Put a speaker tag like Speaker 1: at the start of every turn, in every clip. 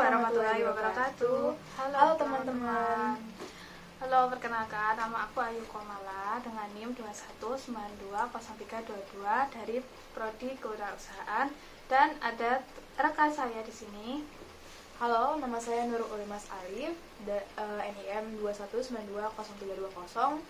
Speaker 1: warahmatullahi wabarakatuh.
Speaker 2: Halo teman-teman.
Speaker 1: Halo, perkenalkan nama aku Ayu Komala dengan NIM 21920322 dari Prodi Kewirausahaan dan ada rekan saya di sini.
Speaker 2: Halo, nama saya Nurul Ulimas Alif, NIM 21920320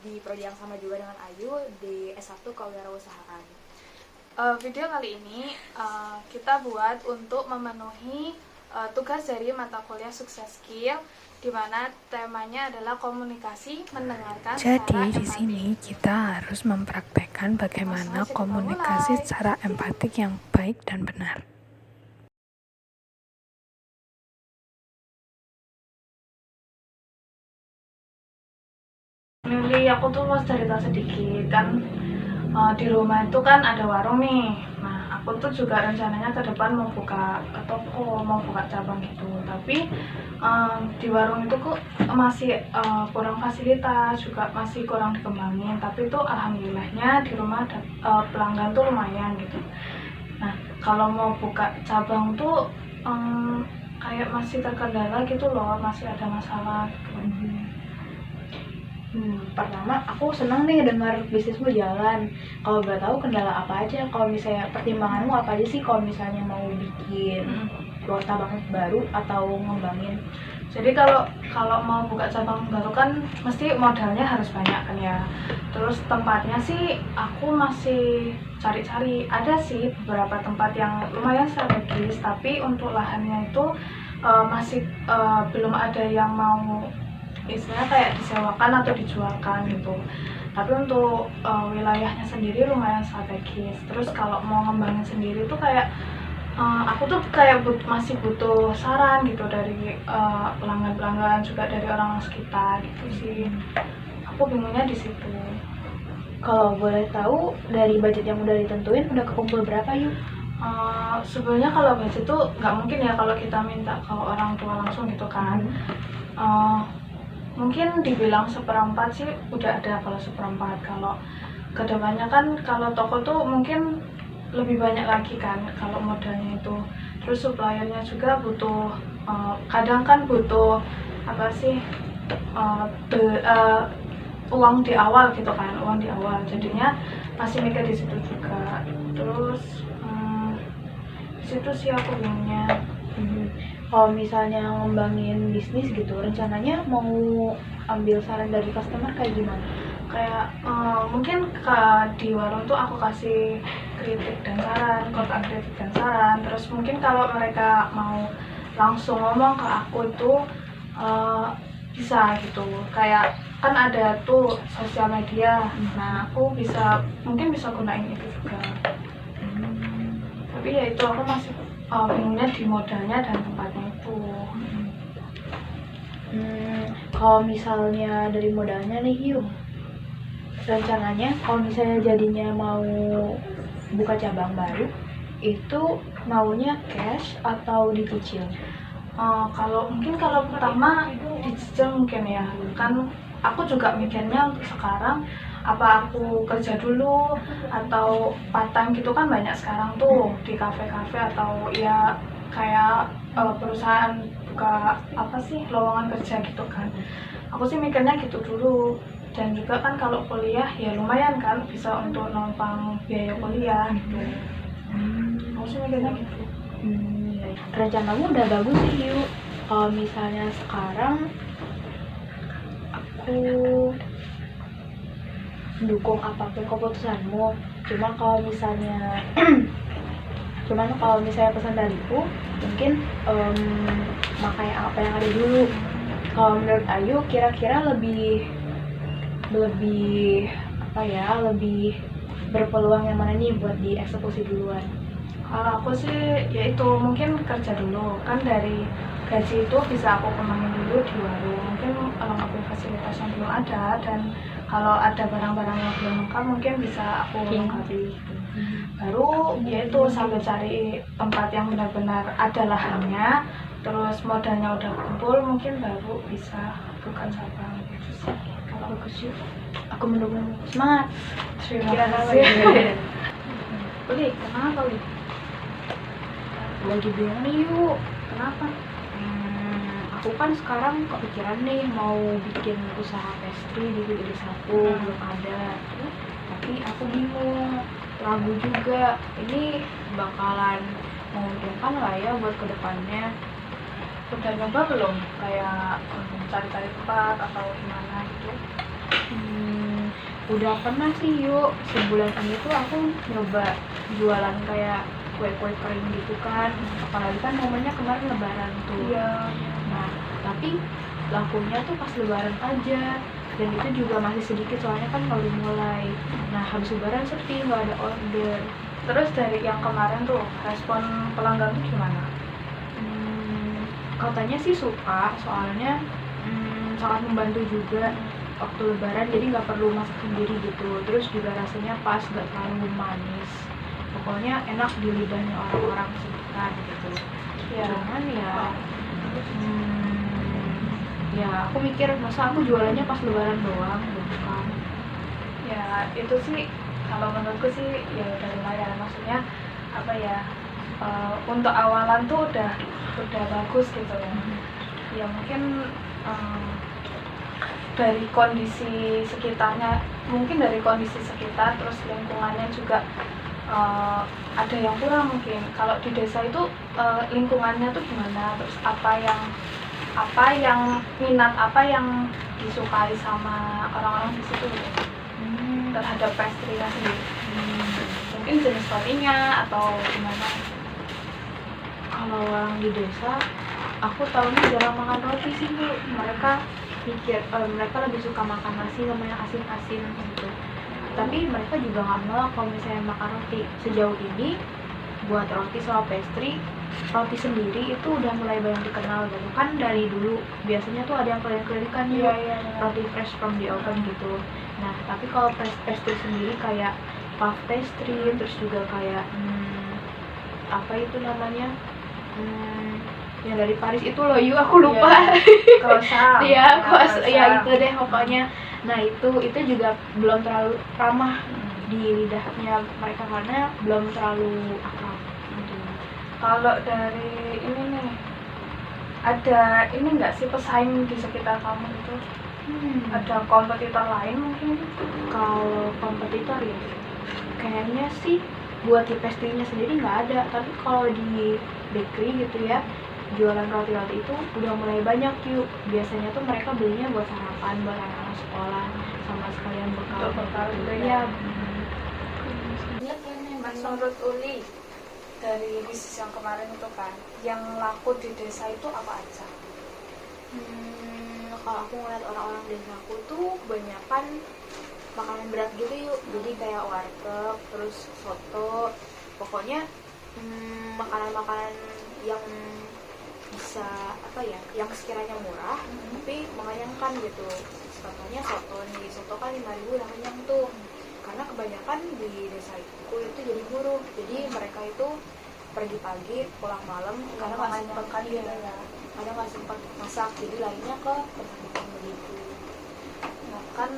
Speaker 2: di prodi yang sama juga dengan Ayu di S1 Kewirausahaan.
Speaker 1: Video kali ini kita buat untuk memenuhi tugas dari mata kuliah Sukses Skill, di mana temanya adalah komunikasi mendengarkan.
Speaker 3: Jadi di sini kita harus mempraktekkan bagaimana komunikasi secara empatik yang baik dan benar.
Speaker 1: Lili, aku tuh mau cerita sedikit kan. Di rumah itu kan ada warung nih. Nah, aku tuh juga rencananya ke depan mau buka toko, mau buka cabang gitu. Tapi di warung itu kok masih kurang fasilitas, juga masih kurang dikembangin. Tapi itu alhamdulillahnya di rumah ada pelanggan tuh lumayan gitu. Nah, kalau mau buka cabang tuh kayak masih terkendala gitu loh, masih ada masalah gitu.
Speaker 2: Pertama, aku senang nih dengar bisnismu jalan. Kalau boleh tahu kendala apa aja? Kalau misalnya pertimbanganmu apa aja sih kalau misalnya mau bikin cabang baru atau ngembangin?
Speaker 1: Jadi kalau mau buka cabang baru kan mesti modalnya harus banyak kan ya. Terus tempatnya sih aku masih cari-cari. Ada sih beberapa tempat yang lumayan strategis, tapi untuk lahannya itu masih belum ada yang mau istilahnya kayak disewakan atau dijualkan gitu. Tapi untuk wilayahnya sendiri lumayan strategis. Terus kalau mau ngembangin sendiri tuh kayak aku tuh kayak masih butuh saran gitu dari pelanggan-pelanggan, juga dari orang sekitar gitu sih. Aku bingungnya di situ.
Speaker 2: Kalau boleh tahu dari budget yang udah ditentuin udah kekumpul berapa yuk?
Speaker 1: Sebenarnya kalau budget tuh nggak mungkin ya kalau kita minta ke orang tua langsung gitu kan. Mungkin dibilang seperempat sih udah ada kalau seperempat. Kalau kedepannya kan kalau toko tuh mungkin lebih banyak lagi kan kalau modalnya itu. Terus suppliernya juga butuh, kadang kan butuh apa sih, uang di awal gitu kan, uang di awal. Jadinya masih mikir di situ juga. Terus di situ sih aku bingungnya.
Speaker 2: Kalau misalnya ngembangin bisnis gitu, rencananya mau ambil saran dari customer kayak gimana?
Speaker 1: Kayak mungkin di warung tuh aku kasih kritik dan saran, kotak kritik dan saran. Terus mungkin kalau mereka mau langsung ngomong ke aku itu bisa gitu. Kayak kan ada tuh sosial media. Nah, aku mungkin bisa gunain itu juga. Tapi ya itu aku masih bingungnya di modalnya dan tempatnya itu.
Speaker 2: Kalau misalnya dari modalnya nih yuk, rencananya kalau misalnya jadinya mau buka cabang baru itu maunya cash atau dicicil?
Speaker 1: Kalau pertama dicicil mungkin ya, kan aku juga mikirnya untuk sekarang apa aku kerja dulu atau part time gitu kan banyak sekarang tuh di kafe-kafe atau ya kayak perusahaan buka apa sih lowongan kerja gitu kan. Aku sih mikirnya gitu dulu. Dan juga kan kalau kuliah ya lumayan kan bisa untuk numpang biaya kuliah gitu. Aku sih mikirnya gitu.
Speaker 2: Rencanamu udah bagus sih yuk. Kalau misalnya sekarang aku mendukung apapun keputusanmu. Cuman kalau misalnya pesan dariku mungkin pakai apa yang ada dulu. Kalau menurut Ayu kira-kira lebih berpeluang yang mana nih buat dieksekusi duluan?
Speaker 1: Kalau aku sih ya itu mungkin kerja dulu kan, dari gaji itu bisa aku kembangin dulu di warung. Mungkin melengkapi fasilitas yang belum ada, dan kalau ada barang-barang yang belum lengkap mungkin bisa aku lengkapi gitu. Baru ya itu sambil cari tempat yang benar-benar ada lahannya, terus modalnya udah kumpul, mungkin baru bisa buka cabang gitu sih. Kalau bagus yuk,
Speaker 2: Aku mendukung. Semangat.
Speaker 1: terima kasih. Uli, kenapa Uli?
Speaker 2: Lagi bingung nih yuk.
Speaker 1: Kenapa?
Speaker 2: aku kan sekarang kepikiran nih mau bikin usaha pastry di desaku, belum ada. Tapi aku bingung, ragu juga. Ini bakalan menguntungkan nggak ya buat kedepannya?
Speaker 1: Udah nyoba belum kayak cari-cari tempat atau gimana gitu?
Speaker 2: Udah pernah sih yuk, sebulan ini tuh aku nyoba jualan kayak kue-kue kering gitu kan, apalagi kan momennya kemarin lebaran tuh.
Speaker 1: Iya.
Speaker 2: Nah tapi lakunya tuh pas lebaran aja, dan itu juga masih sedikit soalnya kan baru mulai. Nah habis lebaran sepi, nggak ada order.
Speaker 1: Terus dari yang kemarin tuh respon pelanggan tuh gimana?
Speaker 2: Katanya sih suka, soalnya sangat membantu juga waktu lebaran, jadi nggak perlu masak sendiri gitu. Terus juga rasanya pas, nggak terlalu manis, pokoknya enak di lidahnya orang-orang sekitar gitu.
Speaker 1: Ya.
Speaker 2: Cuman ya aku mikir masa aku jualannya pas lebaran doang gitu kan.
Speaker 1: Ya itu sih kalau menurutku sih ya udah lumayan, maksudnya apa ya, untuk awalan tuh udah bagus gitu ya. Ya mungkin dari kondisi sekitarnya, mungkin dari kondisi sekitar, terus lingkungannya juga ada yang kurang mungkin. Kalau di desa itu lingkungannya tuh gimana, terus apa yang minat, apa yang disukai sama orang-orang di situ gitu, terhadap pastry-nya sendiri. Mungkin jenis rotinya atau gimana?
Speaker 2: Kalau orang di desa, aku tahunya jarang makan roti sih Bu. Mereka mereka lebih suka makan nasi sama yang asin-asin gitu. Tapi mereka juga nggak menolak kalau misalnya makan roti. Sejauh ini buat roti sama pastry, roti sendiri itu udah mulai banyak dikenal gitu kan. Dari dulu biasanya tuh ada yang keliling-kelilingkan
Speaker 1: Iya.
Speaker 2: roti fresh from the oven gitu. Nah tapi kalau pastry sendiri kayak puff pastry, terus juga kayak apa itu namanya, yang dari Paris itu loh yuk, aku lupa.
Speaker 1: Croissant.
Speaker 2: Iya, ya itu deh pokoknya. Nah itu juga belum terlalu ramah di lidahnya mereka karena belum terlalu akrab gitu.
Speaker 1: Kalau dari ini nih, ada ini nggak sih pesaing di sekitar kamu itu? Ada kompetitor lain mungkin?
Speaker 2: Kalau kompetitor ya kayaknya sih buat di pastry-nya sendiri nggak ada, tapi kalau di bakery gitu ya, jualan roti-roti itu udah mulai banyak yuk. Biasanya tuh mereka belinya buat sarapan, buat anak-anak sekolah, sama sekalian bekal
Speaker 1: gitu
Speaker 2: ya.
Speaker 1: Menurut Uli, dari bisnis yang kemarin itu kan, yang laku di desa itu apa aja?
Speaker 2: Kalau aku ngeliat orang-orang desaku tuh kebanyakan makanan berat gitu yuk. Jadi kayak warteg, terus soto, pokoknya makanan-makanan yang bisa apa ya, yang sekiranya murah tapi mengenyangkan gitu. Contohnya soto nih, soto kan 5.000 udah kenyang tuh. Karena kebanyakan di desa itu jadi buruh, jadi mereka itu pergi pagi pulang malam karena nggak sempat kan ya, karena nggak sempat masak, jadi lainnya ke tempat begitu.
Speaker 1: Nah kan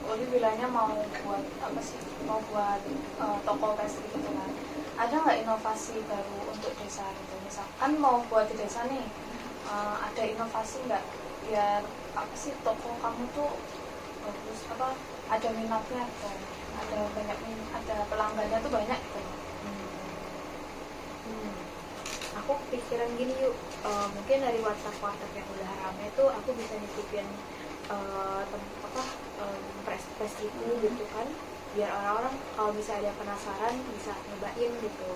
Speaker 1: Uli bilangnya mau buat apa sih, mau buat toko pastry gitu kan. Ada nggak inovasi baru untuk desa gitu? Misalkan mau buat di desa nih, ada inovasi nggak biar apa sih toko kamu tuh bagus, apa ada minatnya gitu, ada pelanggannya tuh banyak gitu.
Speaker 2: Aku pikiran gini yuk, mungkin dari warteg yang udah rame tuh aku bisa nitipin pastryku gitu kan, biar orang-orang kalau bisa ada penasaran bisa nyobain gitu.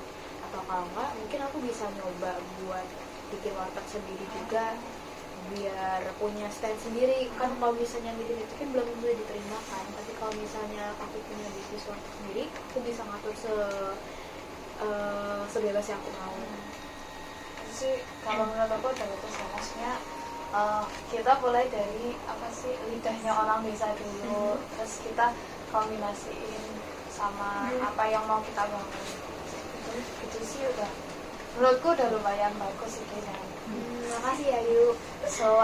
Speaker 2: Atau kalau enggak mungkin aku bisa nyoba buat bikin warteg sendiri juga, biar punya stand sendiri kan. Kalau misalnya bikin itu kan belum tentu diterima kan, tapi kalau misalnya aku punya bisnis warteg sendiri, aku bisa ngatur sebebas yang aku mau.
Speaker 1: Sih kalau menurut aku udah bagus ya, maksudnya kita mulai dari apa sih, lidahnya orang desa dulu, terus kita kombinasiin sama apa yang mau kita bangun. Itu sih udah menurutku udah lumayan bagus sih kayaknya.
Speaker 2: Makasih ya yuk.
Speaker 1: So